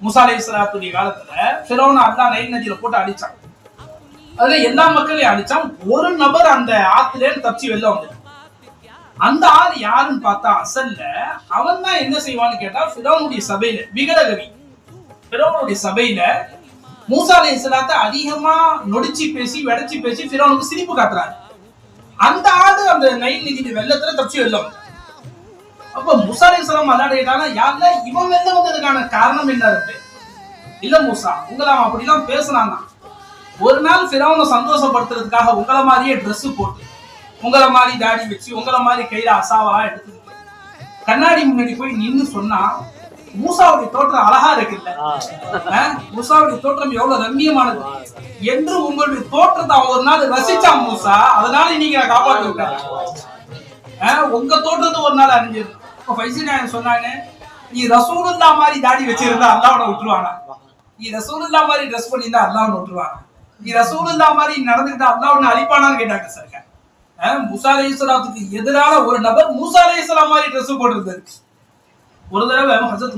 மூசா அலைஹிஸ்ஸலாத்துடைய காலத்துல ஃபிரௌன் அல்லாஹ் நைல் நதியில போட்டு அழிச்சான். அதுல எல்லா மக்களையும் அழிச்சான். ஒரு நபர் அந்த ஆத்துல தப்பிச்சு வெளில வந்துட்டான். அந்த ஆள் யாருன்னு பார்த்தா அசல்ல அவன் தான் என்ன செய்வான்னு கேட்டா ஃபிரௌனுடைய சபையில விகடகவி ஃபிரௌனுடைய சபையில மூசா அலைஹிஸ்ஸலாத்தை அதிகமா நொடிச்சு பேசி வெடச்சு பேசி ஃபிரௌனுக்கு சிரிப்பு காட்டுறாரு. அந்த ஆளு அந்த நைல் நதி வெள்ளத்துல தப்பிச்சு வெளில வந்தான். அப்ப மூசா அலைஹிஸ்ஸலாம் அல்லாஹ் கேட்டாங்க, யாருல இவன் வெளில வந்ததுக்கான காரணம் என்ன இருக்கு? இல்ல மூசா, உங்களை அவன் அப்படிலாம் பேசுறான். ஒரு நாள் ஃபிரௌனை சந்தோஷப்படுத்துறதுக்காக உங்களை மாதிரியே ட்ரெஸ் போட்டு உங்களை மாதிரி தாடி வச்சு உங்களை மாதிரி கையில அசாவா எடுத்து கண்ணாடி முன்னாடி போய் நின்னு சொன்னா மூசாவுடைய தோற்றம் அழகா இருக்குல்ல, மூசாவுடைய தோற்றம் எவ்வளவு ரம்மியமானது என்று உங்களுடைய தோற்றத்தை அவன் ஒரு நாள் ரசிச்சான் மூசா. அதனால இன்னைக்கு நான் காப்பாத்தி விட்டேன். உங்க தோற்றத்தை ஒரு நாள் அறிஞ்சிருந்தோம். இப்ப ஃபைசி நாயன் சொன்னாங்க, நீ ரசூலுல்லாஹ் மாதிரி தாடி வச்சிருந்தா அல்லாஹ் உன்னை விட்டுருவானா? நீ ரசூலுல்லாஹ் மாதிரி ட்ரெஸ் பண்ணியிருந்தா அல்லாஹ் உன்னை விட்டுருவானா? நீ ரசூலுல்லாஹ் மாதிரி நடந்துக்கிட்டா அல்லாஹ் உன்னை அழிப்பானான்னு கேட்டாங்க. சார் மூசா அலைஹிஸ்ஸலாத்துக்கு எதிரான ஒரு நபர் மூசா அலைஹிஸ்ஸலாம் மாதிரி ட்ரெஸ் போட்டிருந்தாரு. ஒரு தடவை ஹஜ்ரத்